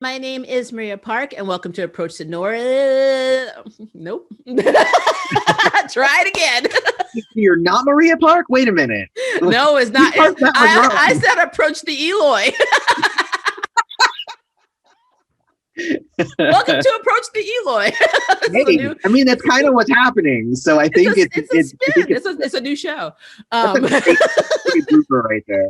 My name is Maria Park, and welcome to Approach the North. Nope. Try it again. You're not Maria Park? Wait a minute. No, it's You not. parked that one wrong. I said approach the Eloy. Welcome to Approach the Eloy. Hey, I mean, that's kind of what's happening. So I think it's a spin. It's a new show. That's a great blooper right there.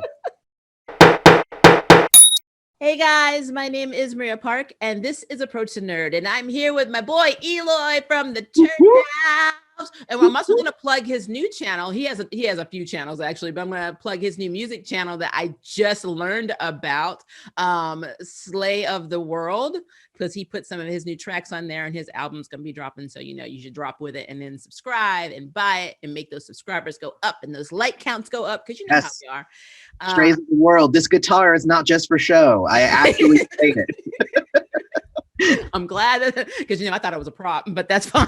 Hey guys, my name is Maria Park, and this is Approach the Nerd, and I'm here with my boy Eloy from the Turnout. And I'm also going to plug his new channel. He has a few channels actually, but I'm going to plug his new music channel that I just learned about, Slay of the World, because he put some of his new tracks on there, and his album's going to be dropping. So you should drop with it, and then subscribe and buy it, and make those subscribers go up, and those like counts go up, because you know how we are. Strays of the world. This guitar is not just for show. I actually played it. I'm glad because I thought it was a prop, but that's fine.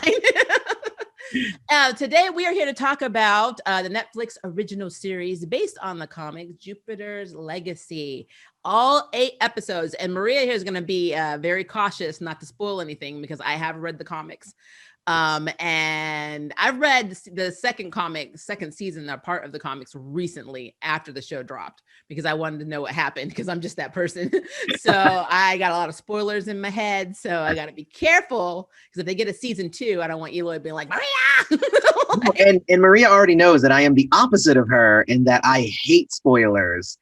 Today we are here to talk about the Netflix original series based on the comic Jupiter's Legacy. All 8 episodes, and Maria here is going to be very cautious not to spoil anything because I have read the comics. And I've read the second season, or part of the comics recently after the show dropped, because I wanted to know what happened, because I'm just that person. So I got a lot of spoilers in my head. So I got to be careful, because if they get a season 2, I don't want Eloy being like, Maria. and Maria already knows that I am the opposite of her in that I hate spoilers.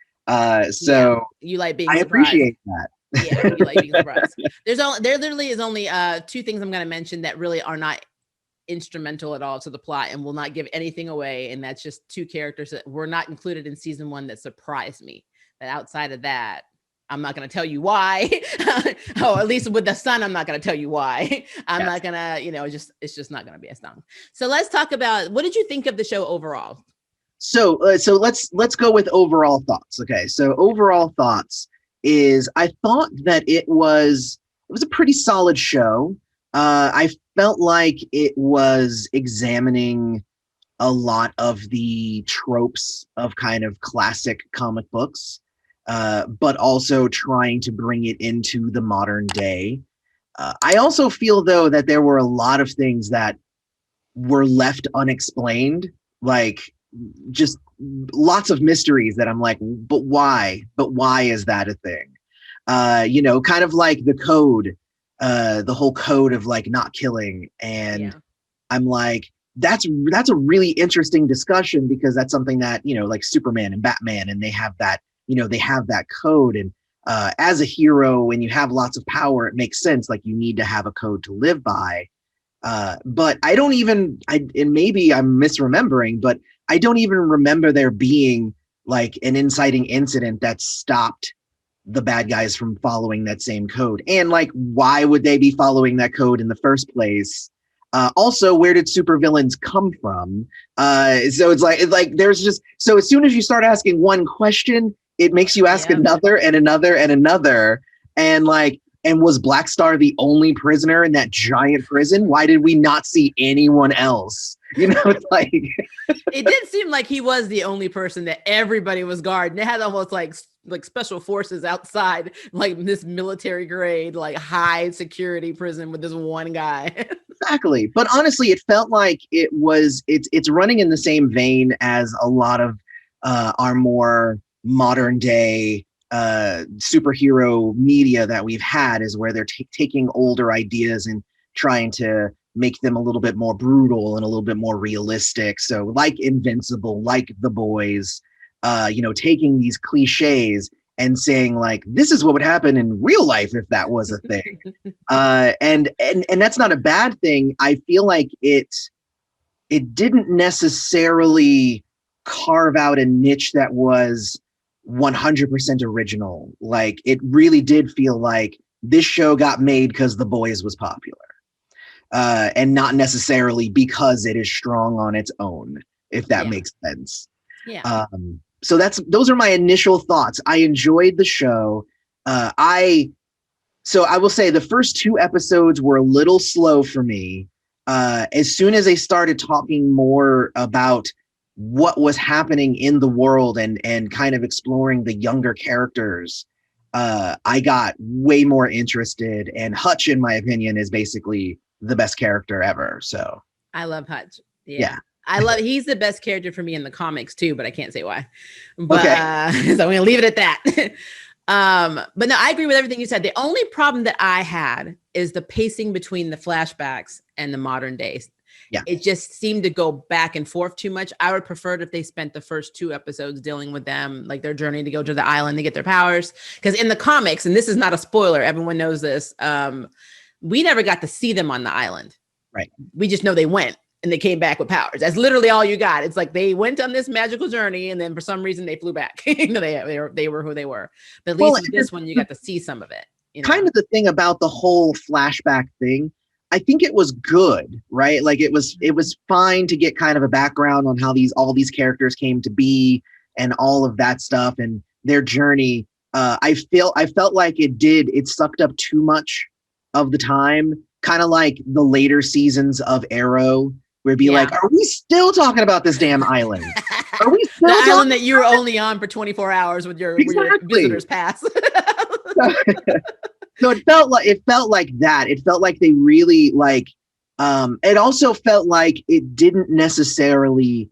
So you like being I surprised. Appreciate that. Yeah, you like being surprised. There literally is only 2 things I'm going to mention that really are not instrumental at all to the plot and will not give anything away, and that's just 2 characters that were not included in season 1 that surprised me. But outside of that, I'm not going to tell you why. At least with the son, I'm not going to tell you why. I'm not going to, it's just not going to be as dumb. So let's talk about, what did you think of the show overall? So let's go with overall thoughts. Okay, so overall thoughts is I thought that it was a pretty solid show. I felt like it was examining a lot of the tropes of kind of classic comic books, but also trying to bring it into the modern day. I also feel, though, that there were a lot of things that were left unexplained, like just lots of mysteries that I'm like, but why? But why is that a thing? Kind of like the code, the whole code of like not killing. And I'm like, that's a really interesting discussion, because that's something that, like Superman and Batman, and they have that, they have that code. And as a hero, when you have lots of power, it makes sense. Like, you need to have a code to live by. But I don't even, and maybe I'm misremembering, but I don't even remember there being like an inciting incident that stopped the bad guys from following that same code. And like, why would they be following that code in the first place? Also, where did supervillains come from? So it's like there's just, so as soon as you start asking one question, it makes you ask another and another and another. And like, and was Black Star the only prisoner in that giant prison? Why did we not see anyone else? It's like it did seem like he was the only person that everybody was guarding. They had almost like special forces outside, like this military grade, like high security prison with this one guy. Exactly. But honestly, it felt like it's running in the same vein as a lot of our more modern day superhero media that we've had, is where they're taking older ideas and trying to make them a little bit more brutal and a little bit more realistic. So like Invincible, like The Boys, taking these cliches and saying like, this is what would happen in real life if that was a thing. And that's not a bad thing. I feel like it didn't necessarily carve out a niche that was 100% original. Like, it really did feel like this show got made because The Boys was popular, and not necessarily because it is strong on its own, if that makes sense. Yeah. So those are my initial thoughts. I enjoyed the show. So I will say the first 2 episodes were a little slow for me. As soon as they started talking more about what was happening in the world and kind of exploring the younger characters, I got way more interested, and Hutch, in my opinion, is basically the best character ever. So I love Hutch. Yeah. yeah. He's the best character for me in the comics too, but I can't say why. But Okay. so I'm gonna leave it at that. But no, I agree with everything you said. The only problem that I had is the pacing between the flashbacks and the modern days. Yeah. It just seemed to go back and forth too much. I would prefer it if they spent the first 2 episodes dealing with them, like their journey to go to the island to get their powers. Because in the comics, and this is not a spoiler, everyone knows this, we never got to see them on the island. Right. We just know they went and they came back with powers. That's literally all you got. It's like they went on this magical journey and then for some reason they flew back. They were who they were. But at least with this one, you got to see some of it. Kind of the thing about the whole flashback thing, I think it was good, right? Like it was fine to get kind of a background on how all these characters came to be and all of that stuff and their journey. I felt like it sucked up too much of the time, kind of like the later seasons of Arrow, where it'd be like, are we still talking about this damn island? Are we still the island that you were only on for 24 hours with your visitor's pass? So it felt like that. It felt like they really it also felt like it didn't necessarily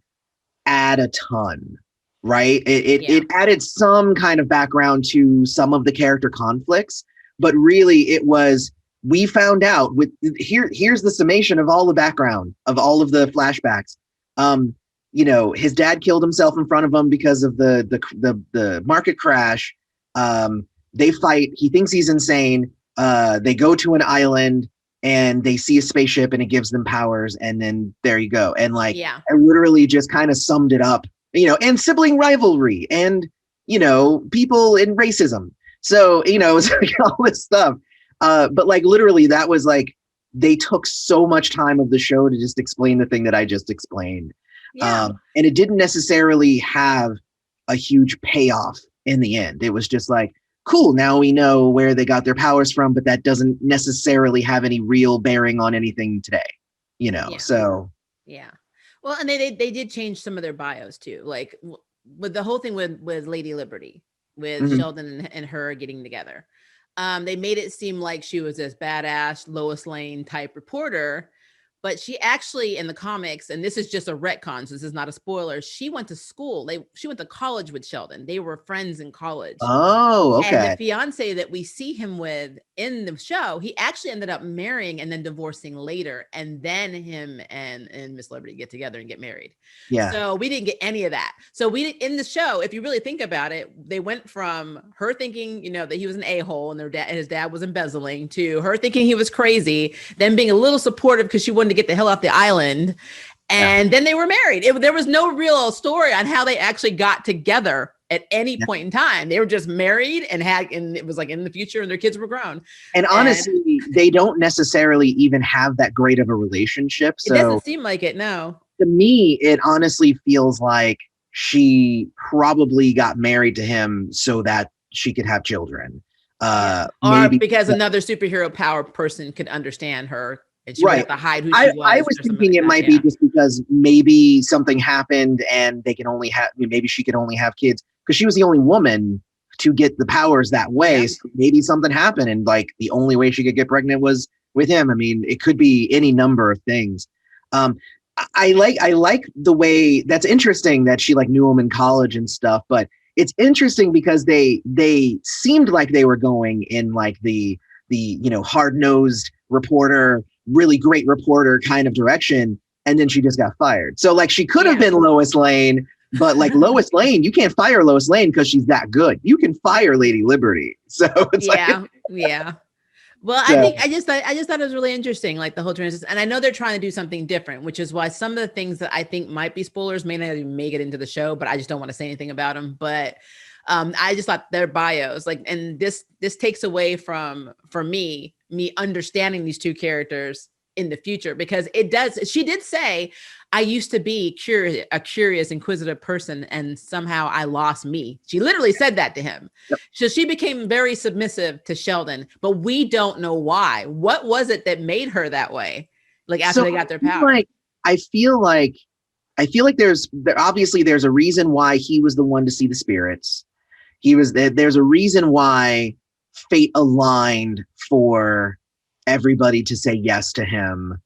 add a ton, right? It added some kind of background to some of the character conflicts, but really it was, we found out here's the summation of all the background of all of the flashbacks. His dad killed himself in front of him because of the market crash. They fight. He thinks he's insane. They go to an island and they see a spaceship and it gives them powers. And then there you go. And I literally just kind of summed it up, and sibling rivalry and, people in racism. So, it's like all this stuff. But literally that was they took so much time of the show to just explain the thing that I just explained. And it didn't necessarily have a huge payoff in the end. It was just cool, now we know where they got their powers from, but that doesn't necessarily have any real bearing on anything today, so. Yeah. Well, and they did change some of their bios too. With the whole thing with Lady Liberty, with Sheldon and her getting together. They made it seem like she was this badass Lois Lane type reporter, but she actually in the comics, and this is just a retcon, so this is not a spoiler, she went to school. She went to college with Sheldon. They were friends in college. Oh, okay. And the fiance that we see him with in the show, he actually ended up marrying and then divorcing later. And then him and Miss Liberty get together and get married. Yeah. So we didn't get any of that. So in the show, if you really think about it, they went from her thinking, that he was an a-hole and his dad was embezzling, to her thinking he was crazy, then being a little supportive because she wanted to get the hell off the island. And then they were married. There was no real story on how they actually got together at any point in time. They were just married and it was in the future and their kids were grown. And honestly, they don't necessarily even have that great of a relationship. So it doesn't seem like it, no. To me, it honestly feels like she probably got married to him so that she could have children. Or because another superhero power person could understand her. And she would have to hide who she was. I was thinking it might be just because maybe something happened and maybe she could only have kids because she was the only woman to get the powers that way. Yeah. So maybe something happened and the only way she could get pregnant was with him. I mean, it could be any number of things. I like the way, that's interesting that she knew him in college and stuff, but it's interesting because they seemed like they were going in the hard-nosed reporter, really great reporter kind of direction, and then she just got fired. So she could have been Lois Lane, but Lois Lane, you can't fire Lois Lane because she's that good. You can fire Lady Liberty. So it's Well, so, I just thought it was really interesting, the whole transition. And I know they're trying to do something different, which is why some of the things that I think might be spoilers may not even make it into the show, but I just don't want to say anything about them. But I just thought their bios, and this takes away from, for me understanding these two characters in the future, because she did say, I used to be a curious, inquisitive person, and somehow I lost me. She literally said that to him. Yep. So she became very submissive to Sheldon, but we don't know why. What was it that made her that way? After they got their power? I feel like there's a reason why he was the one to see the spirits. There's a reason why fate aligned for everybody to say yes to him.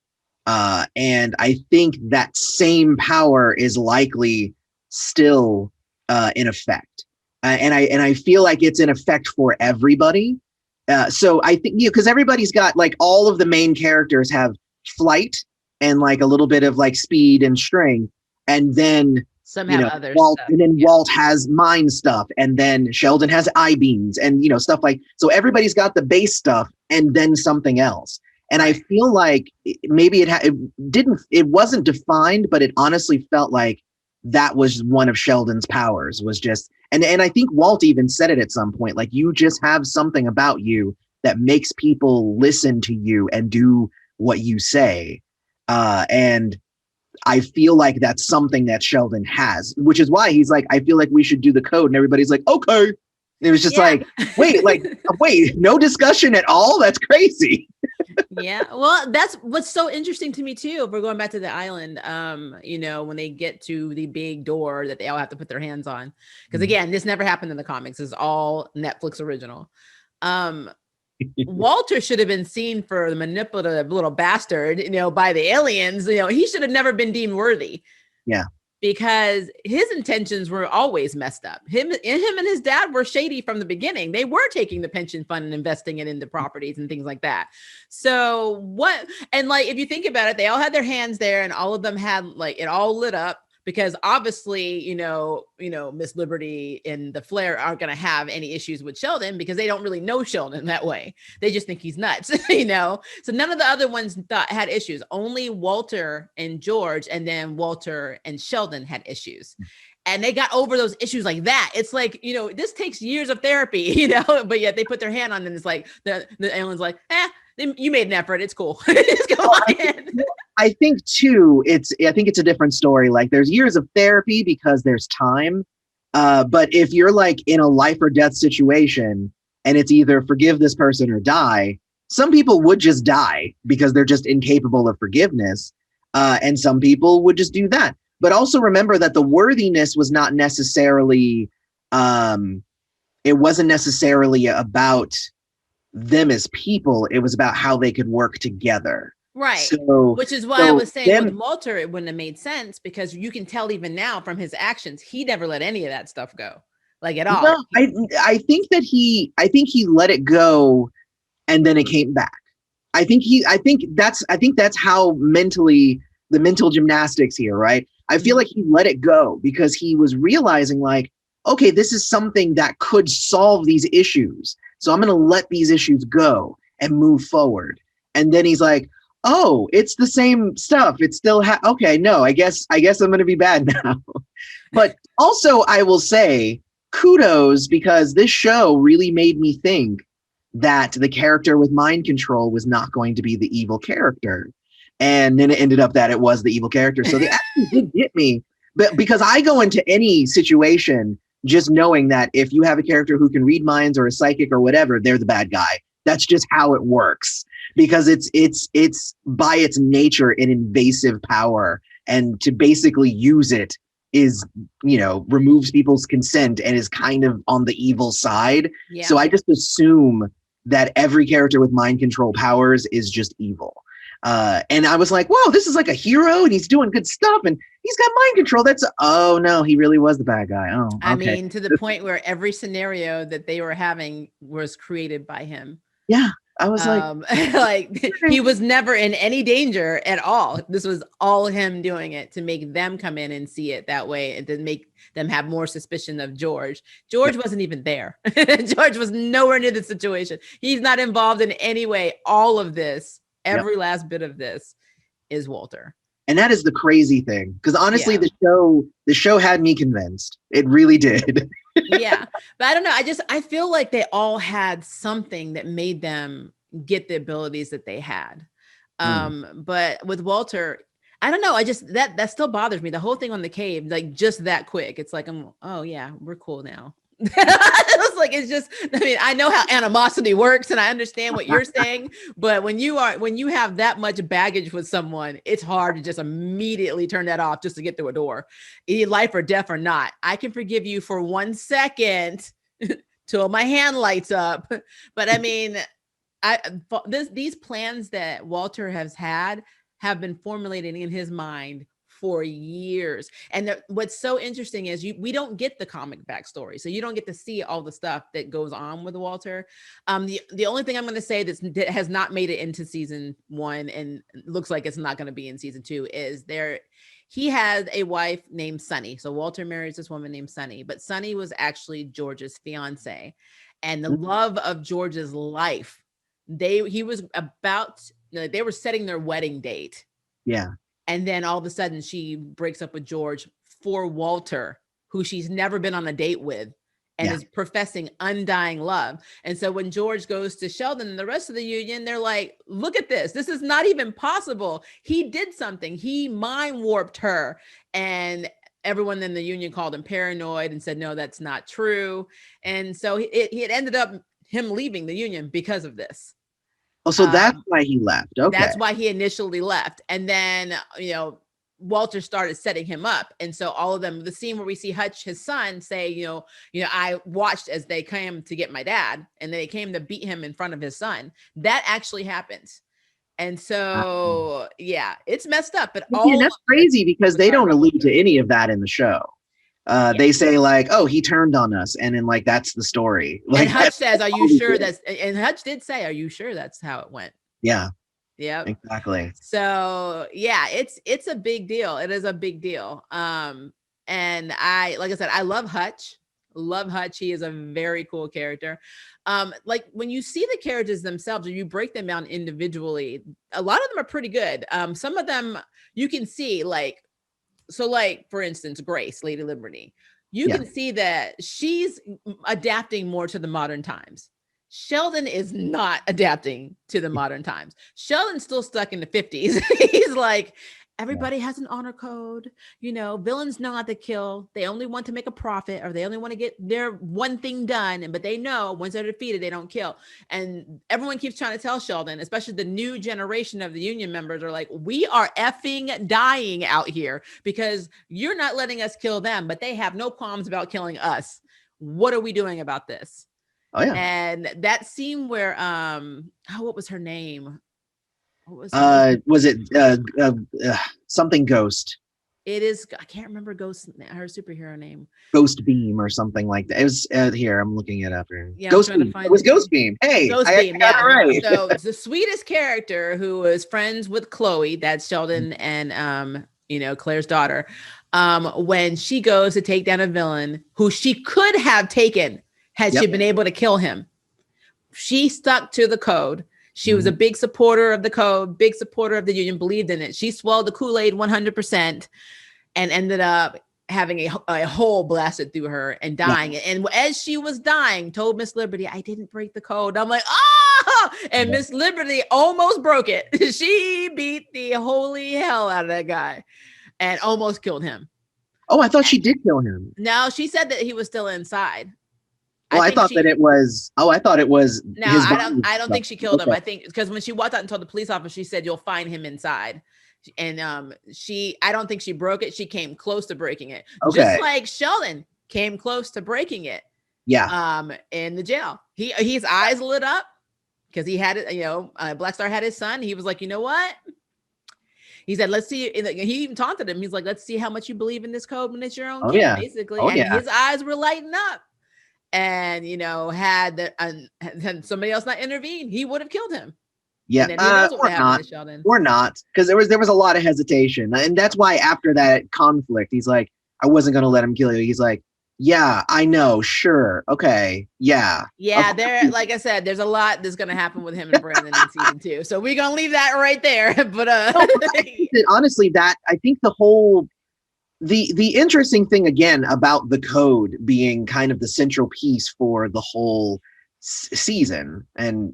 And I think that same power is likely still in effect. And I feel like it's in effect for everybody. So I think, because everybody's got, like, all of the main characters have flight and like a little bit of like speed and strength, and then Some have other Walt, stuff. and then Yeah. Walt has mind stuff, and then Sheldon has eye beams, and stuff like, so everybody's got the base stuff and then something else. And I Right. feel like maybe it wasn't defined, but it honestly felt like that was one of Sheldon's powers, was just, and I think Walt even said it at some point, like, you just have something about you that makes people listen to you and do what you say. And I feel like that's something that Sheldon has, which is why he's like, I feel like we should do the code. And everybody's like, okay. And it was just Yeah. wait, no discussion at all? That's crazy. Yeah. Well, that's what's so interesting to me too. If we're going back to the island, when they get to the big door that they all have to put their hands on. Because again, this never happened in the comics. It's all Netflix original. Walter should have been seen for the manipulative little bastard, by the aliens. He should have never been deemed worthy. Yeah. Because his intentions were always messed up. Him and his dad were shady from the beginning. They were taking the pension fund and investing it into properties and things like that. So what? And like, if you think about it, they all had their hands there, and all of them had, like, it all lit up. Because obviously, Miss Liberty and the Flair aren't going to have any issues with Sheldon, because they don't really know Sheldon that way. They just think he's nuts, So none of the other ones had issues. Only Walter and George, and then Walter and Sheldon had issues. And they got over those issues like that. It's like, this takes years of therapy, but yet they put their hand on it. And it's like, the alien's like, you made an effort. It's cool. Just go on in. I think too, I think it's a different story. Like, there's years of therapy because there's time. But if you're like in a life or death situation and it's either forgive this person or die, some people would just die because they're just incapable of forgiveness. And some people would just do that. But also remember that the worthiness was not necessarily, it wasn't necessarily about them as people. It was about how they could work together. Right. So, which is why I was saying with Walter, it wouldn't have made sense, because you can tell even now from his actions, he never let any of that stuff go, like, at all. No, I think he let it go, and then it came back. I think that's how mentally, the mental gymnastics here, right? I feel like he let it go because he was realizing, like, okay, this is something that could solve these issues. So I'm going to let these issues go and move forward. And then he's like, oh, it's the same stuff. It's still, okay, no, I guess I'm going to be bad now. But also, I will say kudos, because this show really made me think that the character with mind control was not going to be the evil character. And then it ended up that it was the evil character. So they actually did get me. But because I go into any situation just knowing that if you have a character who can read minds or a psychic or whatever, they're the bad guy. That's just how it works, because it's by its nature an invasive power, and to basically use it is, removes people's consent and is kind of on the evil side. Yeah. So I just assume that every character with mind control powers is just evil. And I was like, whoa, this is like a hero and he's doing good stuff and he's got mind control. Oh no, he really was the bad guy. Oh, okay. I mean, to the point where every scenario that they were having was created by him. Yeah. I was like he was never in any danger at all. This was all him doing it to make them come in and see it that way, and to make them have more suspicion of George. George wasn't even there. George was nowhere near the situation. He's not involved in any way. All of this, every last bit of this, is Walter. And that is the crazy thing, because honestly, the show had me convinced. It really did. Yeah, but I don't know. I feel like they all had something that made them get the abilities that they had. But with Walter, I don't know. That still bothers me. The whole thing on the cave, like, just that quick. It's like, oh yeah, we're cool now. It's like, it's just, I mean, I know how animosity works and I understand what you're saying, but when you have that much baggage with someone, it's hard to just immediately turn that off just to get through a door, life or death or not. I can forgive you for 1 second, till my hand lights up. But I mean, these plans that Walter has had have been formulated in his mind for years. And what's so interesting is we don't get the comic backstory, so you don't get to see all the stuff that goes on with Walter. The only thing I'm going to say that has not made it into season 1 and looks like it's not going to be in season 2 is he had a wife named Sunny. So Walter marries this woman named Sunny, but Sunny was actually George's fiance, and the love of George's life. They were setting their wedding date. Yeah. And then all of a sudden she breaks up with George for Walter, who she's never been on a date with, and is professing undying love. And so when George goes to Sheldon and the rest of the union, they're like, look at this. This is not even possible. He did something. He mind warped her. And everyone in the union called him paranoid and said, no, that's not true. And so it ended up him leaving the union because of this. Oh, so that's why he left. Okay. That's why he initially left. And then, Walter started setting him up. And so all of them, the scene where we see Hutch, his son, say, I watched as they came to get my dad and they came to beat him in front of his son. That actually happens. And so, yeah, it's messed up. But that's crazy because they don't allude to any of that in the show. They say like, oh, he turned on us. And then like, that's the story. Like, and Hutch says, are you sure and Hutch did say, are you sure that's how it went? Yeah. Yeah, exactly. So yeah, it's a big deal. It is a big deal. And like I said, I love Hutch. He is a very cool character. Like when you see the characters themselves or you break them down individually, a lot of them are pretty good. Some of them you can see like for instance, Grace, Lady Liberty, you can see that she's adapting more to the modern times. Sheldon is not adapting to the modern times. Sheldon's still stuck in the 50s. He's like, everybody has an honor code. Villains know how to kill. They only want to make a profit, or they only want to get their one thing done. But they know once they're defeated, they don't kill. And everyone keeps trying to tell Sheldon, especially the new generation of the union members, are like, we are effing dying out here because you're not letting us kill them, but they have no qualms about killing us. What are we doing about this? Oh yeah. And that scene where what was her name? Was it something Ghost? It is. I can't remember her superhero name. Ghost Beam or something like that. It was here. I'm looking it up here. Yeah, Ghost Beam. It was Ghost Beam. Hey, Ghost Beam. Yeah. Right. So it's the sweetest character who was friends with Chloe. That's Sheldon and Claire's daughter. When she goes to take down a villain who she could have taken had she been able to kill him, she stuck to the code. She was a big supporter of the code, big supporter of the union, believed in it. She swallowed the Kool-Aid 100% and ended up having a hole blasted through her and dying. Yeah. And as she was dying, told Miss Liberty, I didn't break the code. I'm like, ah! And Miss Liberty almost broke it. She beat the holy hell out of that guy and almost killed him. Oh, I thought she did kill him. No, she said that he was still inside. Well, I thought it was. No, I don't think she killed him. I think because when she walked out and told the police officer, she said, "You'll find him inside." And I don't think she broke it. She came close to breaking it, just like Sheldon came close to breaking it. Yeah. In the jail, his eyes lit up because he had it. Black Star had his son. He was like, you know what? He said, let's see. He even taunted him. He's like, let's see how much you believe in this code when it's your own kid, basically. And his eyes were lighting up. And had somebody else not intervened, he would have killed him. Yeah, or not, because there was a lot of hesitation, and that's why after that conflict, he's like, I wasn't going to let him kill you. He's like, yeah, I know, sure, okay, yeah. There, like I said, there's a lot that's going to happen with him and Brandon in season 2, so we're gonna leave that right there. But honestly, that I think the whole. The interesting thing again about the code being kind of the central piece for the whole season, and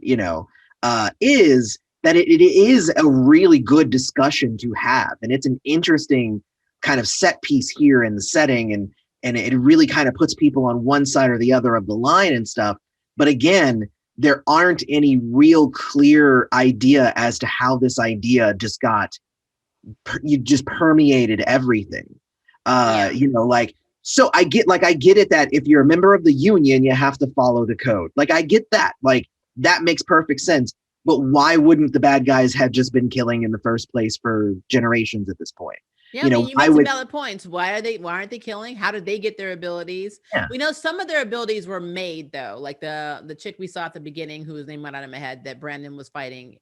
is that it is a really good discussion to have, and it's an interesting kind of set piece here in the setting, and it really kind of puts people on one side or the other of the line and stuff. But again, there aren't any real clear idea as to how this idea just permeated everything. Like So I get it that if you're a member of the union, you have to follow the code. Like I get that. Like that makes perfect sense. But why wouldn't the bad guys have just been killing in the first place for generations at this point? Yeah, I You mean, know, you I made some would, valid points. Why aren't they killing? How did they get their abilities? yeah, We know some of their abilities were made though, like the chick we saw at the beginning, whose name went out of my head, that Brandon was fighting.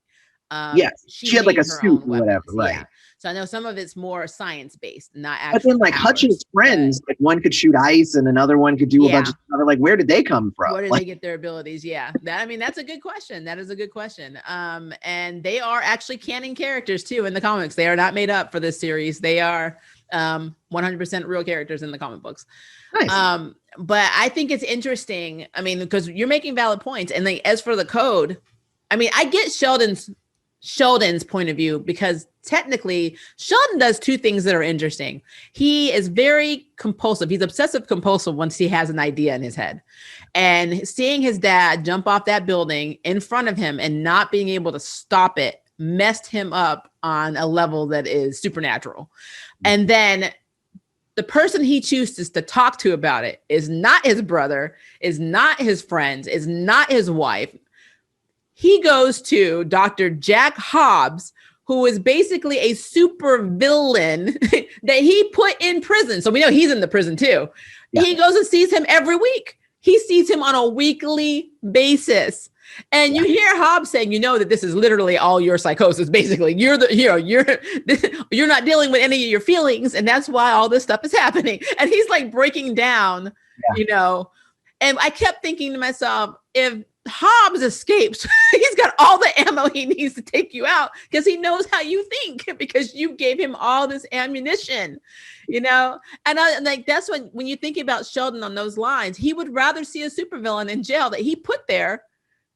yes. She She had like a made her suit own or whatever, weapons. right? Yeah, so I know some of it's more science based, not But then actual like Hutch's powers. But friends, like one could shoot ice and another one could do a bunch yeah, of stuff. Like, where did they come from? where did Like, they get their abilities? Yeah, that I mean, that's a good question. That is a good question. And they are actually canon characters too in the comics. They are not made up for this series. They are 100% real characters in the comic books. nice. But I think it's interesting. I mean, because you're making valid points. And like as for the code, I mean, I get Sheldon's point of view because technically Sheldon does two things that are interesting. He is very compulsive. He's obsessive compulsive once he has an idea in his head. And seeing his dad jump off that building in front of him and not being able to stop it messed him up on a level that is supernatural. And then the person he chooses to talk to about it is not his brother, is not his friends, is not his wife. He goes to Dr. Jack Hobbs, who is basically a super villain that he put in prison. So we know he's in the prison too. Yeah. He goes and sees him every week. He sees him on a weekly basis. And you hear Hobbs saying, you know, that this is literally all your psychosis. Basically, you're not dealing with any of your feelings, and that's why all this stuff is happening. And he's like breaking down, you know. And I kept thinking to myself, if Hobbs escapes, he's got all the ammo he needs to take you out because he knows how you think because you gave him all this ammunition, you know. And I like that's when you think about Sheldon on those lines, he would rather see a supervillain in jail that he put there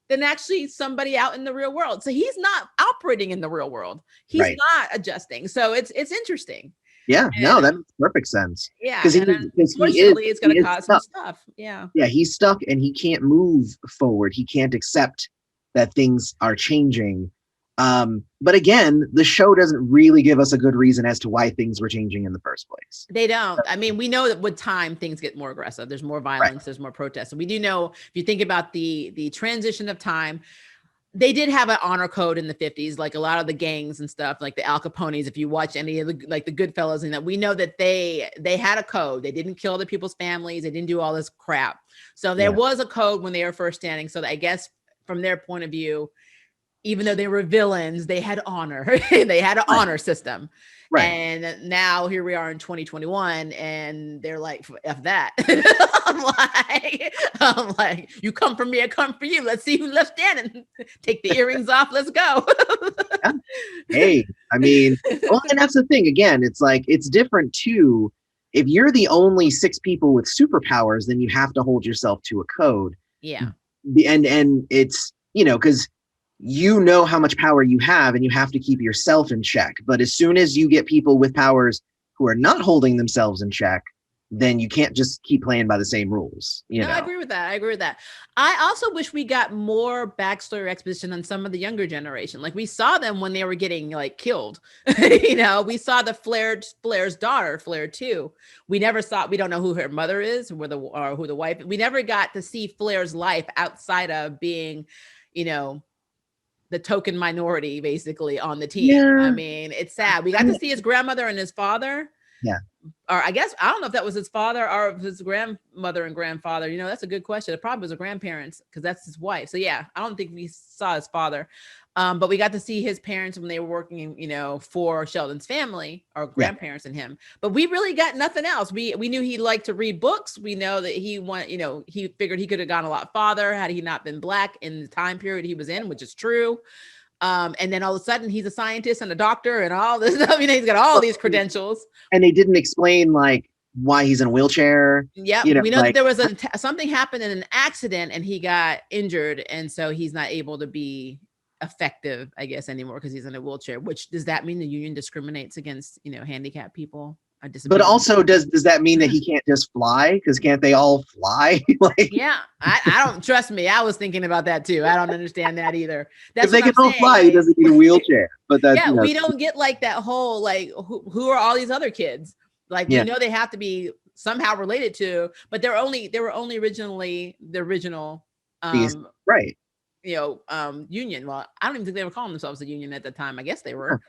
than actually somebody out in the real world. So he's not operating in the real world. He's not adjusting. So it's interesting. Yeah, And, no, that makes perfect sense. Yeah, Because unfortunately, it's going to cause some stuff. Yeah. Yeah, he's stuck and he can't move forward. He can't accept that things are changing. But again, the show doesn't really give us a good reason as to why things were changing in the first place. They don't. I mean, we know that with time, things get more aggressive. There's more violence. There's more protests. And we do know, if you think about the transition of time, they did have an honor code in the 50s, like a lot of the gangs and stuff, like the Al Capones. If you watch any of the like the Goodfellas, and that we know that they had a code. They didn't kill other people's families. They didn't do all this crap. So there was a code when they were first standing. So I guess from their point of view, even though they were villains, they had honor. They had an honor system. Right. And now here we are in 2021, and they're like, F that. I'm like, you come for me, I come for you. Let's see who's left standing. Take the earrings off. Let's go. Yeah. Hey, I mean, well, and that's the thing. Again, it's like, it's different too. If you're the only 6 people with superpowers, then you have to hold yourself to a code. Yeah. And it's, you know, because you know how much power you have and you have to keep yourself in check. But as soon as you get people with powers who are not holding themselves in check, then you can't just keep playing by the same rules. You know? I agree with that. I also wish we got more backstory exposition on some of the younger generation. Like we saw them when they were getting like killed. You know, we saw the Flair's daughter, Flair 2. We don't know who her mother is or who the wife. We never got to see Flair's life outside of being, you know, the token minority basically on the team. Yeah. I mean, it's sad. We got to see his grandmother and his father. Yeah. Or I guess, I don't know if that was his father or his grandmother and grandfather. You know, that's a good question. It probably was his grandparents because that's his wife. So yeah, I don't think we saw his father. But we got to see his parents when they were working, you know, for Sheldon's family or grandparents and him. But we really got nothing else. We knew he liked to read books. We know that he figured he could have gone a lot farther had he not been Black in the time period he was in, which is true. And then all of a sudden he's a scientist and a doctor and all this stuff. You know, he's got all these credentials. And they didn't explain like why he's in a wheelchair. Yeah, you know, we know that there was something happened in an accident and he got injured, and so he's not able to be effective, I guess, anymore because he's in a wheelchair. Which does that mean the union discriminates against, you know, handicapped people? But also, does that mean that he can't just fly? Because can't they all fly? Like, yeah, I don't trust me. I was thinking about that too. I don't understand that either. That's if they can all fly, he doesn't need a wheelchair. But that's, we don't get like that whole like who are all these other kids? Like we know they have to be somehow related to, but they were only originally the original These um right. union. Well, I don't even think they were calling themselves a union at the time. I guess they Huh. were.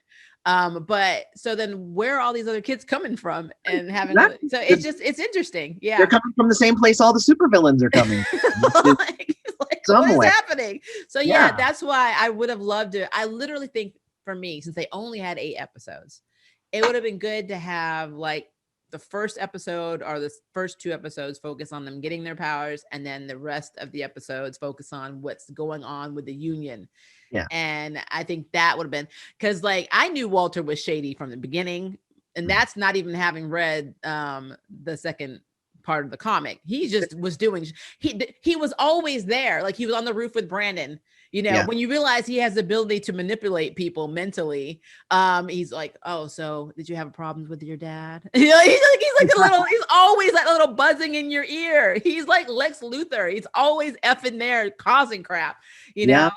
But so then where are all these other kids coming from and having all Exactly. so it's interesting. They're Yeah. coming from the same place all the supervillains are coming from, which is like what is somewhere. happening? So yeah, Yeah. that's why I would have loved to. I literally think for me, since they only had 8 episodes, it would have been good to have like the first episode or the first 2 episodes focus on them getting their powers, and then the rest of the episodes focus on what's going on with the union. Yeah. And I think that would have been, because like I knew Walter was shady from the beginning, and that's not even having read the second part of the comic. He just was doing, he was always there. Like he was on the roof with Brandon. Yeah. When you realize he has the ability to manipulate people mentally, he's like, oh, so did you have problems with your dad? He's like a little, he's always that little buzzing in your ear. He's like Lex Luthor. He's always effing there causing crap, you Yeah. know?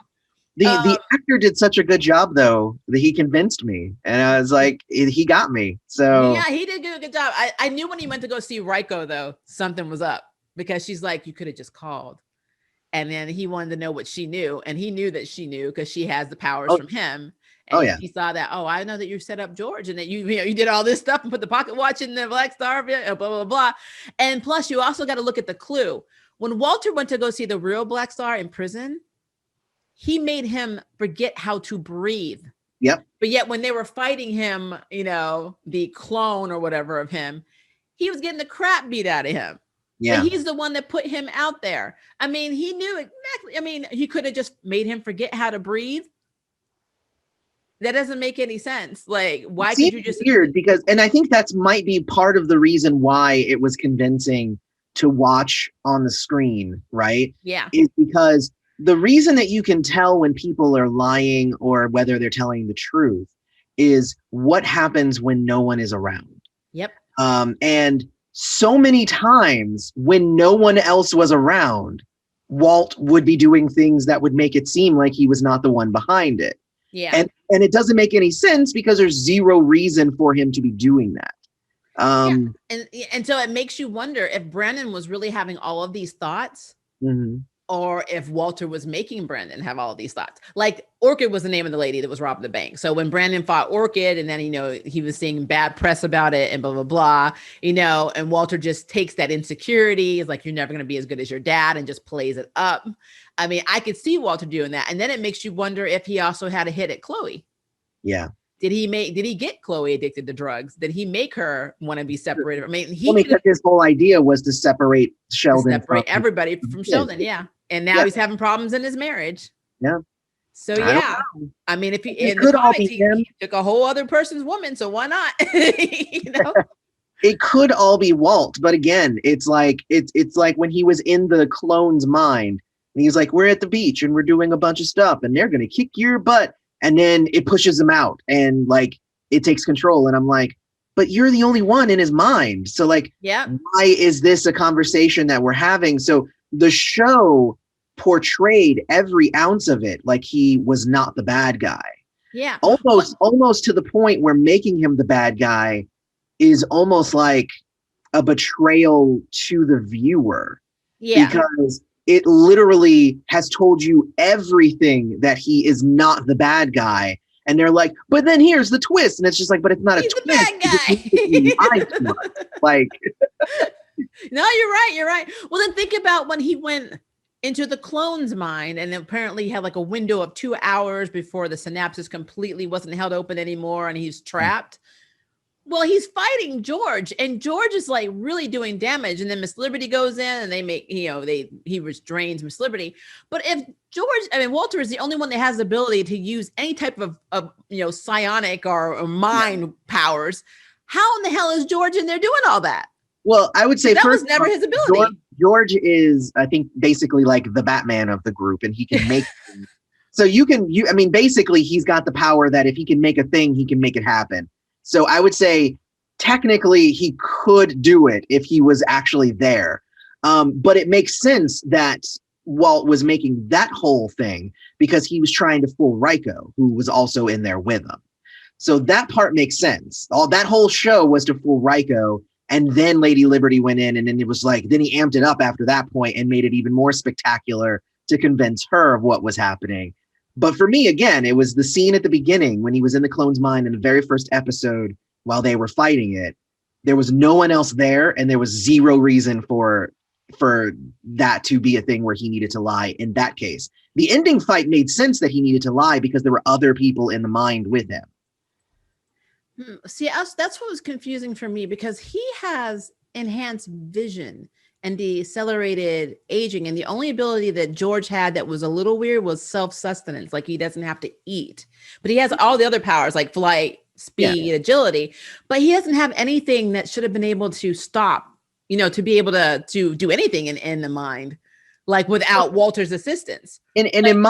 The actor did such a good job though that he convinced me, and I was like, he got me. So Yeah, he did do a good job. I knew when he went to go see Raiko, though, something was up, because she's like, you could have just called. And then he wanted to know what she knew. And he knew that she knew because she has the powers oh, from him. oh And yeah, he saw that, oh, I know that you set up George and that you did all this stuff and put the pocket watch in the Black Star, blah, blah, blah. And plus, you also got to look at the clue. When Walter went to go see the real Black Star in prison, he made him forget how to breathe. yep, But yet when they were fighting him, the clone or whatever of him, he was getting the crap beat out of him. But yeah. he's the one that put him out there. I mean, he knew exactly. I mean, he could have just made him forget how to breathe. That doesn't make any sense. Like, why could you just weird? Because, and I think that's might be part of the reason why it was convincing to watch on the screen, right? Yeah. Is because the reason that you can tell when people are lying or whether they're telling the truth is what happens when no one is around. Yep. And so many times when no one else was around, Walt would be doing things that would make it seem like he was not the one behind it. Yeah. And it doesn't make any sense because there's zero reason for him to be doing that. And so it makes you wonder if Brandon was really having all of these thoughts, or if Walter was making Brandon have all of these thoughts. Like Orchid was the name of the lady that was robbing the bank. So when Brandon fought Orchid, and then, he was seeing bad press about it and blah, blah, blah, and Walter just takes that insecurity. It's like, you're never going to be as good as your dad, and just plays it up. I mean, I could see Walter doing that. And then it makes you wonder if he also had a hit at Chloe. Yeah. Did he get Chloe addicted to drugs? Did he make her want to be separated? I mean, because his whole idea was to separate Sheldon, separate everybody from Sheldon. Yeah. And now he's having problems in his marriage. Yeah. So yeah, I mean, if he in the could all comics, be him. he took a whole other person's woman, so why not? It could all be Walt, but again, it's like when he was in the clone's mind, and he's like, "We're at the beach and we're doing a bunch of stuff, and they're gonna kick your butt," and then it pushes him out, and like it takes control, and I'm like, "But you're the only one in his mind, so like, yeah, why is this a conversation that we're having?" So the show portrayed every ounce of it like he was not the bad guy. Yeah. Almost to the point where making him the bad guy is almost like a betrayal to the viewer. Yeah. Because it literally has told you everything that he is not the bad guy. And they're like, but then here's the twist. And it's just like, but it's not He's a twist. The bad guy. Like, no, you're right. Well, then think about when he went into the clone's mind, and apparently he had like a window of 2 hours before the synapses completely wasn't held open anymore, and he's trapped. Well, he's fighting George, and George is like really doing damage. And then Miss Liberty goes in, and they make, he restrains Miss Liberty. But if Walter is the only one that has the ability to use any type of psionic or mind powers, how in the hell is George in there doing all that? Well, I would say that was never his ability. George is, I think, basically like the Batman of the group, and he can make. So basically, he's got the power that if he can make a thing, he can make it happen. So I would say technically he could do it if he was actually there. But it makes sense that Walt was making that whole thing because he was trying to fool Raiko, who was also in there with him. So that part makes sense. That whole show was to fool Raiko And then Lady Liberty went in, and then it was like, then he amped it up after that point and made it even more spectacular to convince her of what was happening. But for me, again, it was the scene at the beginning when he was in the clone's mind in the very first episode while they were fighting it. There was no one else there, and there was zero reason for that to be a thing where he needed to lie in that case. The ending fight made sense that he needed to lie because there were other people in the mind with him. See, that's what was confusing for me, because he has enhanced vision and decelerated aging. And the only ability that George had that was a little weird was self-sustenance. Like, he doesn't have to eat, but he has all the other powers like flight, speed, agility, but he doesn't have anything that should have been able to stop, to be able to do anything in the mind, like without Walter's assistance. And in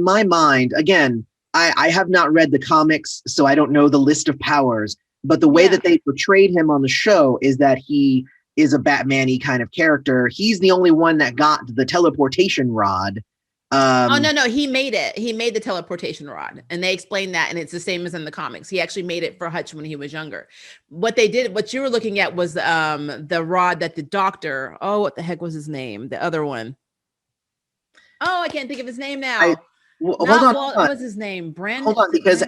my mind, again, I have not read the comics, so I don't know the list of powers, but the way that they portrayed him on the show is that he is a Batman-y kind of character. He's the only one that got the teleportation rod. No, he made it. He made the teleportation rod, and they explained that, and it's the same as in the comics. He actually made it for Hutch when he was younger. What you were looking at was the rod that the doctor, what the heck was his name? The other one. Oh, I can't think of his name now. Hold on. What was his name? Brandon. Hold on, because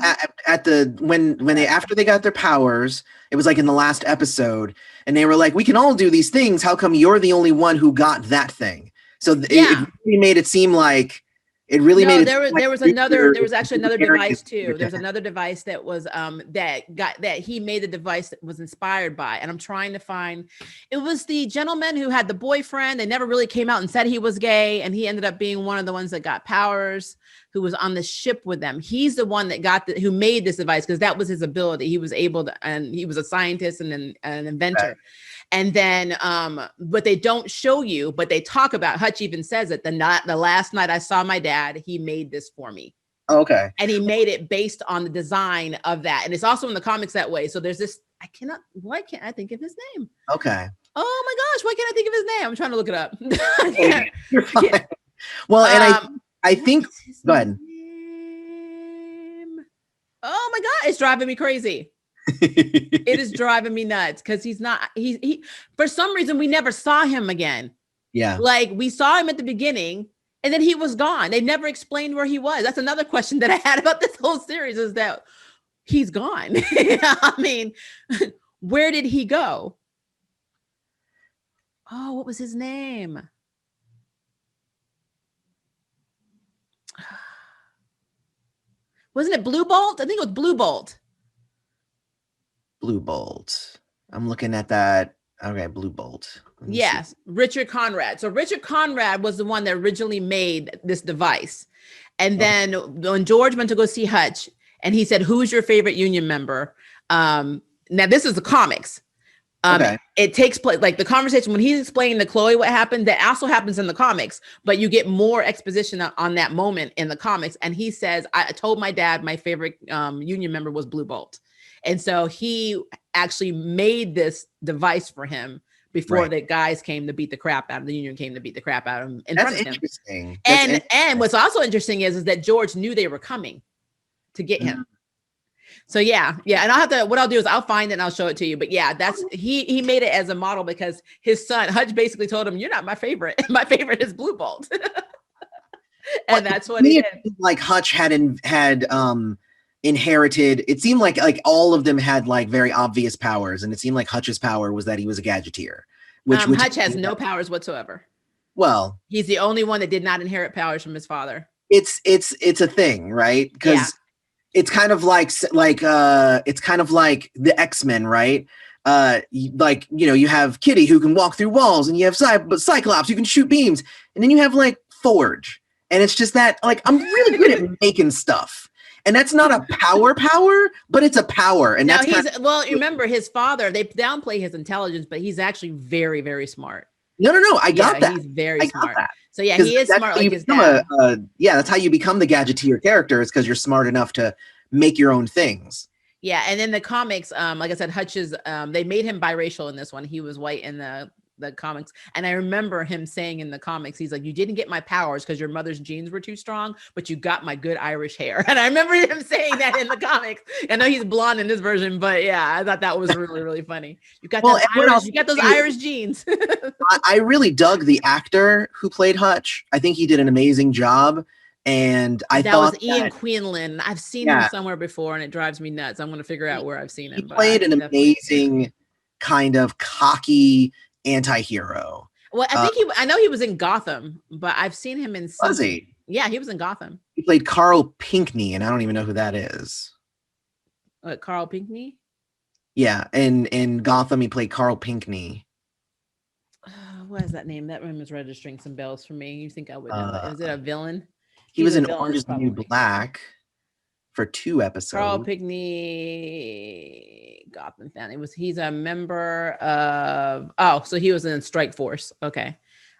after they got their powers, it was like in the last episode, and they were like, "We can all do these things. How come you're the only one who got that thing?" So it really made it seem like there was actually another device too. There's another device that was that he made the device that was inspired by, and I'm trying to find. It was the gentleman who had the boyfriend. They never really came out and said he was gay, and he ended up being one of the ones that got powers, who was on the ship with them. He's the one that who made this device, because that was his ability. He was able to, and he was a scientist and an inventor. Right. And then, but they don't show you, but they talk about, Hutch even says it, the last night I saw my dad, he made this for me. Okay. And he made it based on the design of that. And it's also in the comics that way. So there's this, why can't I think of his name? Okay. Oh my gosh, why can't I think of his name? I'm trying to look it up. You're fine. Well, and I think, go ahead. Oh my God, it's driving me crazy. It is driving me nuts, because he for some reason we never saw him again. Yeah. Like, we saw him at the beginning and then he was gone. They never explained where he was. That's another question that I had about this whole series, is that he's gone. I mean, where did he go? Oh, what was his name? Wasn't it Blue Bolt? I think it was Blue Bolt. Blue Bolt. I'm looking at that. Okay, Blue Bolt. Yes, Richard Conrad. So Richard Conrad was the one that originally made this device. And then when George went to go see Hutch, and he said, "Who's your favorite Union member?" Now this is the comics. It takes place, like the conversation when he's explaining to Chloe what happened, that also happens in the comics, but you get more exposition on that moment in the comics. And he says, "I told my dad my favorite Union member was Blue Bolt." And so he actually made this device for him before the guys came to beat the crap out of the Union, came to beat the crap out of him in front of him. Interesting. And what's also interesting is that George knew they were coming to get him. So yeah. And what I'll do is I'll find it and I'll show it to you. But yeah, that's he made it as a model because his son Hutch basically told him, "You're not my favorite. My favorite is Blue Bolt." And that's what he did. Like Hutch had inherited, it seemed like all of them had like very obvious powers, and it seemed like Hutch's power was that he was a gadgeteer, which Hutch has no powers whatsoever. Well, he's the only one that did not inherit powers from his father. It's a thing, right? Because it's kind of like it's kind of like the X-Men, right? You have Kitty who can walk through walls, and you have Cyclops who can shoot beams, and then you have like Forge, and it's just that like I'm really good at making stuff. And that's not a power, but it's a power. And now remember his father, they downplay his intelligence, but he's actually very, very smart. No. I got that. He's very smart. So yeah, he is smart like his dad. That's how you become the gadgeteer character, is because you're smart enough to make your own things. Yeah. And in the comics, like I said, Hutch's, they made him biracial in this one. He was white in the the comics. And I remember him saying in the comics, he's like, you didn't get my powers because your mother's genes were too strong, but you got my good Irish hair. And I remember him saying that in the comics. I know he's blonde in this version, but yeah, I thought that was really, really funny. You got Well, you got those Irish genes. I really dug the actor who played Hutch. I think he did an amazing job. And I that thought was Ian Quinlan. I've seen him somewhere before, and it drives me nuts. I'm going to figure out where I've seen him. He played an amazing kind of cocky anti-hero. Well, I know he was in Gotham, but I've seen him in something. Was he? Yeah, he was in Gotham. He played Carl Pinkney, and I don't even know who that is. Carl Pinkney? Yeah, in Gotham, he played Carl Pinkney. What is that name? That name is registering some bells for me. You think I would know it? Is it a villain? He was in Orange is the New Black for 2 episodes. Carl Pinkney, Gotham fan. He's a member of. So he was in Strike Force. Okay,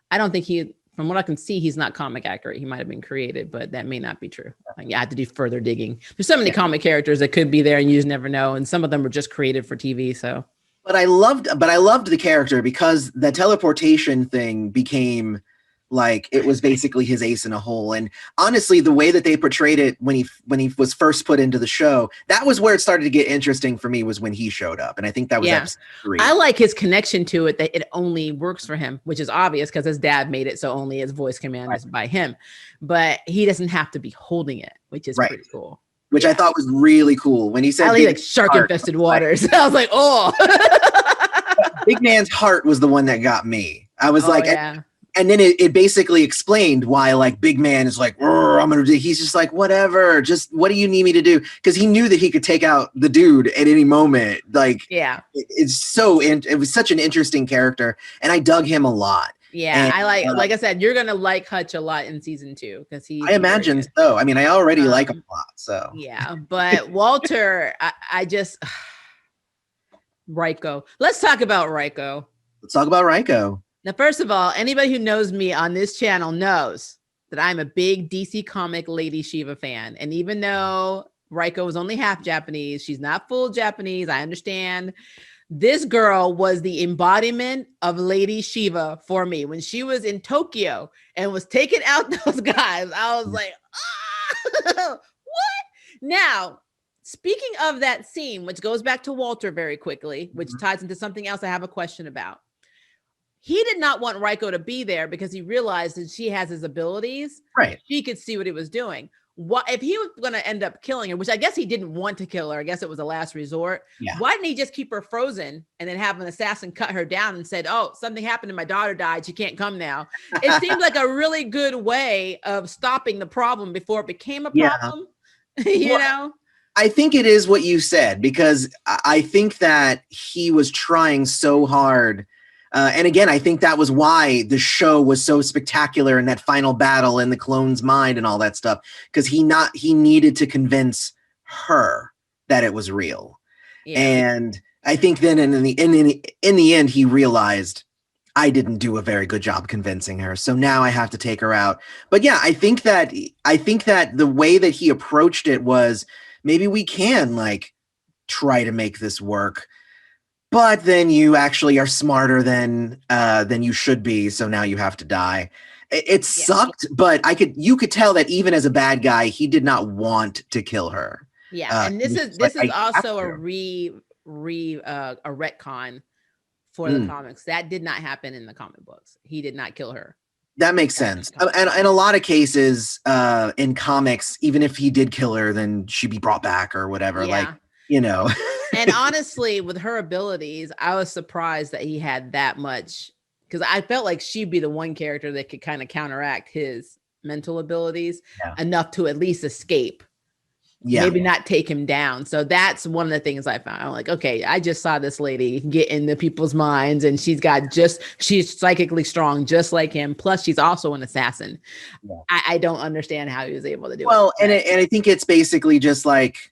I don't think from what I can see, he's not comic accurate. He might have been created, but that may not be true. I have to do further digging. There's so many comic characters that could be there, and you just never know. And some of them were just created for TV. So, but I loved the character because the teleportation thing became like it was basically his ace in a hole. And honestly, the way that they portrayed it when he was first put into the show, that was where it started to get interesting for me, was when he showed up. And I think that was episode 3. I like his connection to it, that it only works for him, which is obvious because his dad made it so only his voice command is by him. But he doesn't have to be holding it, which is pretty cool. Which I thought was really cool. When he said like shark-infested waters. I was like, oh. Big Man's heart was the one that got me. I was and then it basically explained why, like, Big Man is like, I'm gonna do. He's just like, whatever, just what do you need me to do? Because he knew that he could take out the dude at any moment. Like, it was such an interesting character, and I dug him a lot. Yeah, and I like I said, you're gonna like Hutch a lot in season 2 because I imagine so. I mean, I already like him a lot. So yeah, but Walter, I just Ryko. Let's talk about Ryko. Now, first of all, anybody who knows me on this channel knows that I'm a big DC comic Lady Shiva fan. And even though Ryko was only half Japanese, she's not full Japanese, I understand. This girl was the embodiment of Lady Shiva for me. When she was in Tokyo and was taking out those guys, I was like, what? Now, speaking of that scene, which goes back to Walter very quickly, which ties into something else I have a question about. He did not want Ryko to be there because he realized that she has his abilities. Right. She could see what he was doing. What if he was going to end up killing her, which I guess he didn't want to kill her. I guess it was a last resort. Yeah. Why didn't he just keep her frozen and then have an assassin cut her down and said, oh, something happened and my daughter died. She can't come now. It seemed like a really good way of stopping the problem before it became a problem. You know? I think it is what you said, because I think that he was trying so hard. And again, I think that was why the show was so spectacular in that final battle in the clone's mind and all that stuff, because he needed to convince her that it was real. Yeah. And I think then in the end, he realized, I didn't do a very good job convincing her, so now I have to take her out. But yeah, I think that the way that he approached it was, maybe we can like try to make this work. But then you actually are smarter than you should be, so now you have to die. It sucked, but you could tell that even as a bad guy, he did not want to kill her. Yeah, and this is also a retcon for the comics. That did not happen in the comic books. He did not kill her. That makes sense. And in a lot of cases, in comics, even if he did kill her, then she'd be brought back or whatever. Yeah. Like, you know. And honestly, with her abilities, I was surprised that he had that much, because I felt like she'd be the one character that could kind of counteract his mental abilities enough to at least escape. Yeah. Maybe not take him down. So that's one of the things I found. I'm like, okay, I just saw this lady get into people's minds, and she's psychically strong, just like him. Plus, she's also an assassin. Yeah. I don't understand how he was able to do it. Well, and I think it's basically just like,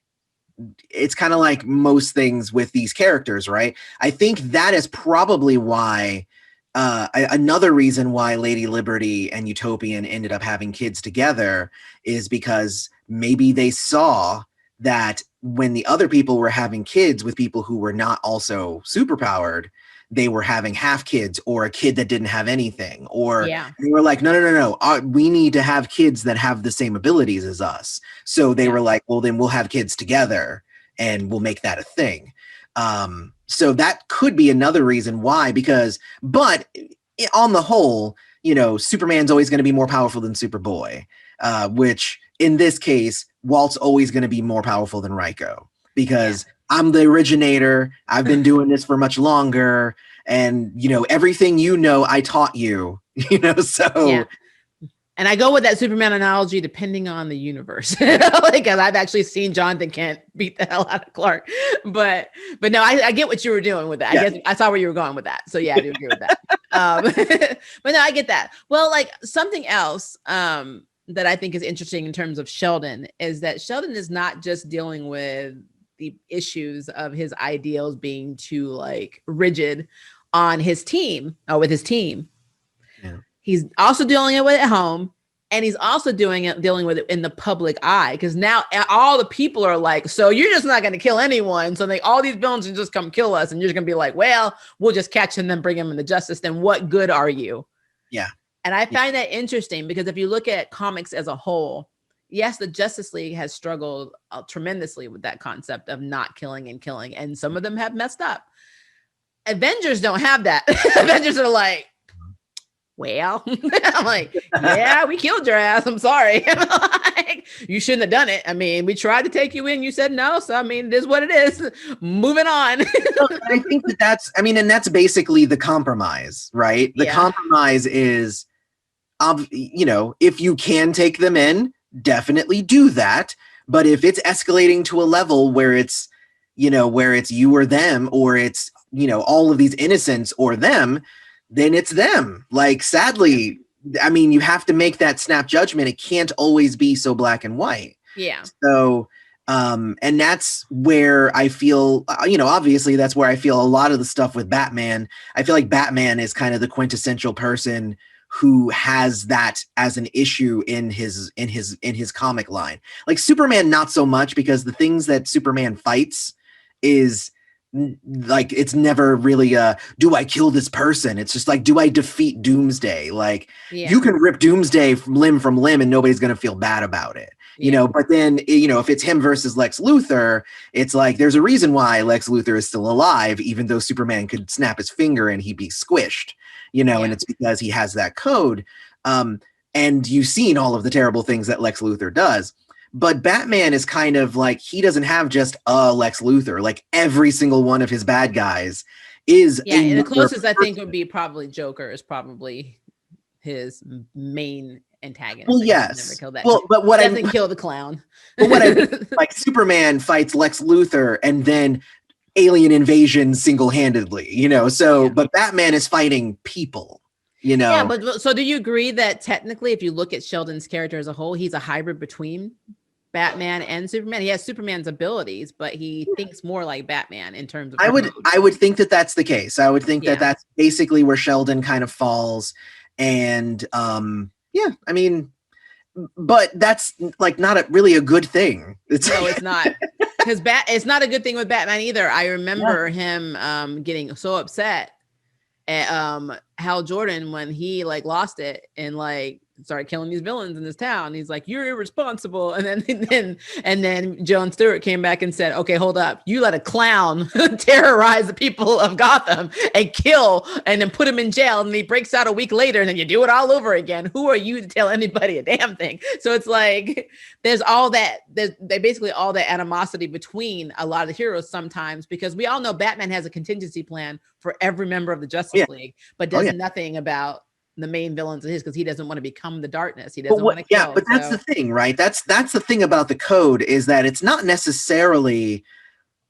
it's kind of like most things with these characters, right? I think that is probably why another reason why Lady Liberty and Utopian ended up having kids together is because maybe they saw that when the other people were having kids with people who were not also superpowered, they were having half kids or a kid that didn't have anything, or Yeah. they were like, no, we need to have kids that have the same abilities as us. So they Yeah. were like, well, then we'll have kids together and we'll make that a thing. So that could be another reason why, but on the whole, Superman's always going to be more powerful than Superboy, which in this case, Walt's always going to be more powerful than Ryko because I'm the originator. I've been doing this for much longer. And, everything I taught you, so. Yeah. And I go with that Superman analogy depending on the universe. Like, I've actually seen Jonathan Kent beat the hell out of Clark. But no, I get what you were doing with that. I guess I saw where you were going with that. So yeah, I do agree with that. But no, I get that. Well, like something else that I think is interesting in terms of Sheldon is that Sheldon is not just dealing with the issues of his ideals being too like rigid on his team or with his team. Yeah. He's also dealing with it at home, and he's also dealing with it in the public eye, because now all the people are like, so you're just not going to kill anyone, so all these villains can just come kill us, and you're just going to be like, well, we'll just catch him and then bring him into justice. Then what good are you? Yeah. And I find that interesting because if you look at comics as a whole, yes, the Justice League has struggled tremendously with that concept of not killing, and some of them have messed up. Avengers don't have that. Avengers are like, well, I'm like, yeah, we killed your ass. I'm sorry. Like, you shouldn't have done it. I mean, we tried to take you in. You said no. So, I mean, it is what it is. Moving on. Well, I think and that's basically the compromise, right? The compromise is, if you can take them in, definitely do that. But if it's escalating to a level where it's you or them, or it's, all of these innocents or them, then it's them. Like, sadly, I mean, you have to make that snap judgment. It can't always be so black and white. Yeah. So, and that's where I feel, obviously that's where I feel a lot of the stuff with Batman. I feel like Batman is kind of the quintessential person who has that as an issue in his comic line. Like Superman, not so much, because the things that Superman fights is like, it's never really do I kill this person? It's just like, do I defeat Doomsday? Like, you can rip Doomsday limb from limb and nobody's gonna feel bad about it. But then, if it's him versus Lex Luthor, it's like, there's a reason why Lex Luthor is still alive, even though Superman could snap his finger and he'd be squished, and it's because he has that code. And you've seen all of the terrible things that Lex Luthor does. But Batman is kind of like, he doesn't have just a Lex Luthor. Like, every single one of his bad guys is and the closest I think would be probably Joker is probably his main antagonist. Well, yes. Never killed that. Well, but what definitely kill the clown. But like, Superman fights Lex Luthor and then alien invasion single-handedly, so but Batman is fighting people. Yeah, but so do you agree that technically, if you look at Sheldon's character as a whole, he's a hybrid between Batman and Superman? He has Superman's abilities, but he thinks more like Batman in terms of. I would think that that's the case. I would think that that's basically where Sheldon kind of falls, and I mean, but that's like not really a good thing. No, it's not. Because it's not a good thing with Batman either. I remember him getting so upset at Hal Jordan when he like lost it and like started killing these villains in this town. He's like, you're irresponsible. And then Jon Stewart came back and said, okay, hold up. You let a clown terrorize the people of Gotham and kill and then put him in jail. And he breaks out a week later and then you do it all over again. Who are you to tell anybody a damn thing? So it's like, there's basically all that animosity between a lot of the heroes sometimes, because we all know Batman has a contingency plan for every member of the Justice League, but does nothing about the main villains of his, because he doesn't want to becm the darkness. He doesn't want to kill. Yeah, but that's the thing, right? That's the thing about the code, is that it's not necessarily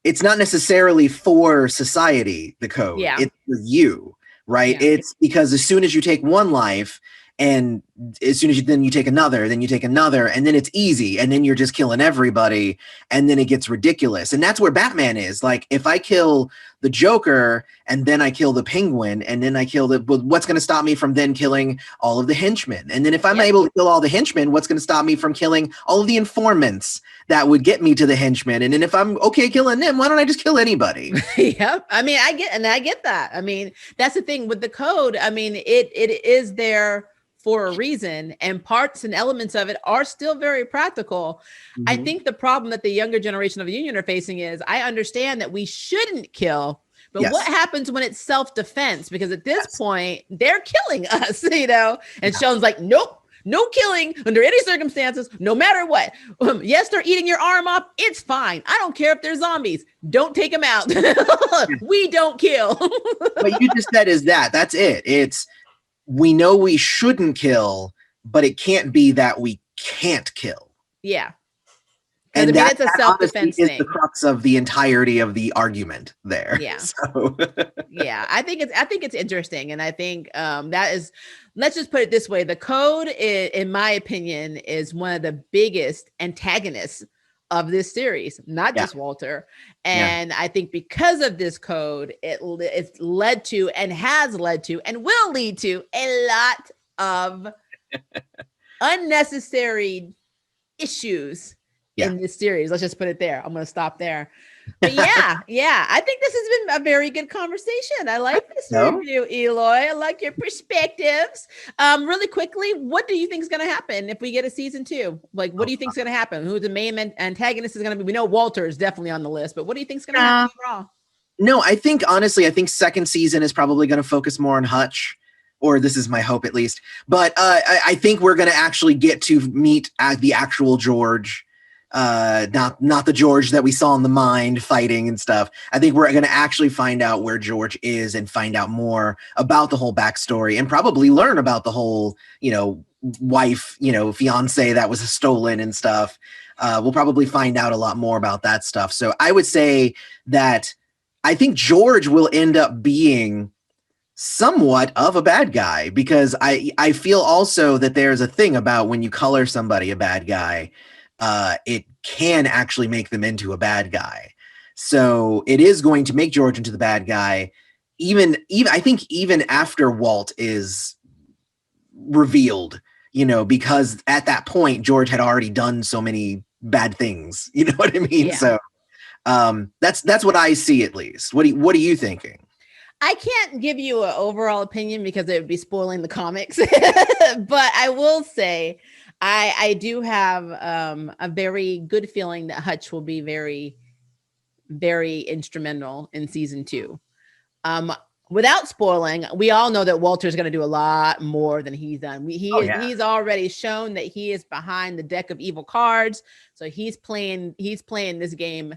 for society, the code. It's for you, right? It's because as soon as you take one life and as soon as you take another, then you take another, and then it's easy, and then you're just killing everybody, and then it gets ridiculous. And that's where Batman is. Like, if I kill the Joker and then I kill the Penguin and then I kill what's going to stop me from then killing all of the henchmen? And then if I'm able to kill all the henchmen, what's going to stop me from killing all of the informants that would get me to the henchmen? And then if I'm okay killing them, why don't I just kill anybody? Yep. I mean, I get that. I mean, that's the thing with the code. I mean, it is there for a reason, and parts and elements of it are still very practical. I think the problem that the younger generation of the Union are facing is, I understand that we shouldn't kill, but what happens when it's self-defense? Because at this point, they're killing us, you know? And Sean's like, nope, no killing under any circumstances, no matter what. Yes, they're eating your arm off. It's fine. I don't care if they're zombies. Don't take them out. We don't kill. What you just said is that's it. It's, we know we shouldn't kill, but it can't be that we can't kill. Yeah. And I mean, it's a self-defense thing. Is the crux of the entirety of the argument there. Yeah. So. Yeah, I think it's interesting. And I think that is, let's just put it this way. The code, in my opinion, is one of the biggest antagonists of this series, not just Walter. And I think because of this code, it's led to and has led to and will lead to a lot of unnecessary issues in this series. Let's just put it there. I'm going to stop there. But yeah, I think this has been a very good conversation. I like this review, Eloy. I like your perspectives. Really quickly, what do you think is going to happen if we get a season 2? Like, what do you think is going to happen? Who the main antagonist is going to be? We know Walter is definitely on the list, but what do you think is going to happen overall? No, I think, honestly, second season is probably going to focus more on Hutch, or this is my hope at least. But I think we're going to actually get to meet the actual George. Not the George that we saw in the Mind fighting and stuff. I think we're going to actually find out where George is and find out more about the whole backstory, and probably learn about the whole, wife, fiance that was stolen and stuff. We'll probably find out a lot more about that stuff. So I would say that I think George will end up being somewhat of a bad guy, because I feel also that there's a thing about when you color somebody a bad guy, it can actually make them into a bad guy. So it is going to make George into the bad guy, even I think even after Walt is revealed, because at that point George had already done so many bad things. You know what I mean? Yeah. So that's what I see, at least. What are you thinking? I can't give you an overall opinion because it would be spoiling the comics, but I will say I do have a very good feeling that Hutch will be very, very instrumental in season 2. Without spoiling, we all know that Walter's going to do a lot more than he's done. He's already shown that he is behind the deck of evil cards. So he's playing this game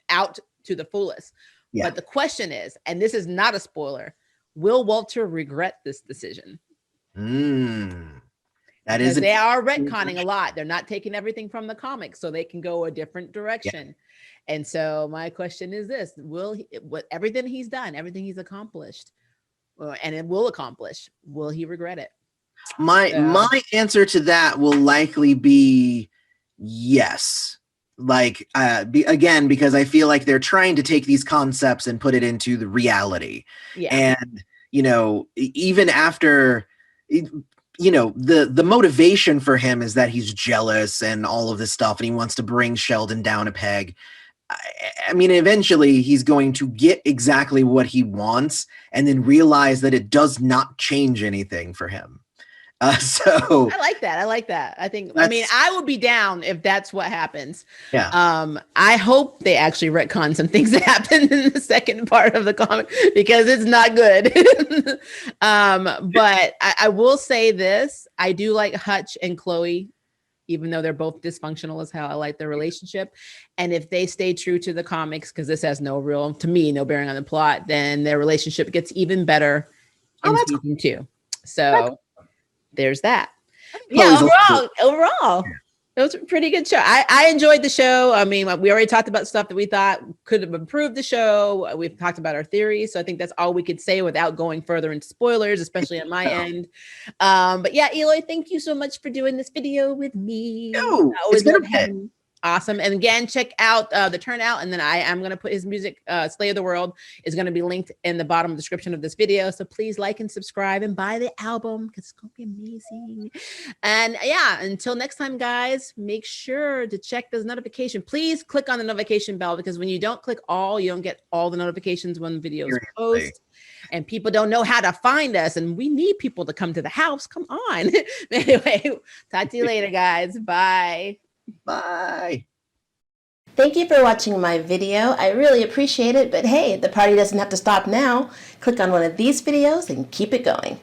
out to the fullest. Yeah. But the question is, and this is not a spoiler, will Walter regret this decision? That is, they are retconning a lot. They're not taking everything from the comics, so they can go a different direction. Yeah. And so my question is this: everything he's done, everything he's accomplished, and it will accomplish, will he regret it? My answer to that will likely be yes. Like, again, because I feel like they're trying to take these concepts and put it into the reality. Yeah. And, even after, the motivation for him is that he's jealous and all of this stuff, and he wants to bring Sheldon down a peg. I mean, eventually he's going to get exactly what he wants and then realize that it does not change anything for him. So I like that. I will be down if that's what happens. Yeah. I hope they actually retcon some things that happened in the second part of the comic, because it's not good. But I will say this: I do like Hutch and Chloe, even though they're both dysfunctional as hell. I like their relationship, and if they stay true to the comics, because this has no bearing on the plot, then their relationship gets even better in season 2. So. There's that. Yeah, overall. It was a pretty good show. I enjoyed the show. I mean, we already talked about stuff that we thought could have improved the show. We've talked about our theories. So I think that's all we could say without going further into spoilers, especially on my end. But yeah, Eloy, thank you so much for doing this video with me. No, I it's always been love a bit. having Awesome. And again, check out the Turnout. And then I am going to put his music, Slay of the World, is going to be linked in the bottom description of this video. So please like and subscribe and buy the album because it's going to be amazing. And yeah, until next time, guys, make sure to check those notifications. Please click on the notification bell because when you don't click all, you don't get all the notifications when videos post. And people don't know how to find us. And we need people to come to the house. Come on. Anyway, talk to you later, guys. Bye. Bye. Thank you for watching my video. I really appreciate it, but hey, the party doesn't have to stop now. Click on one of these videos and keep it going.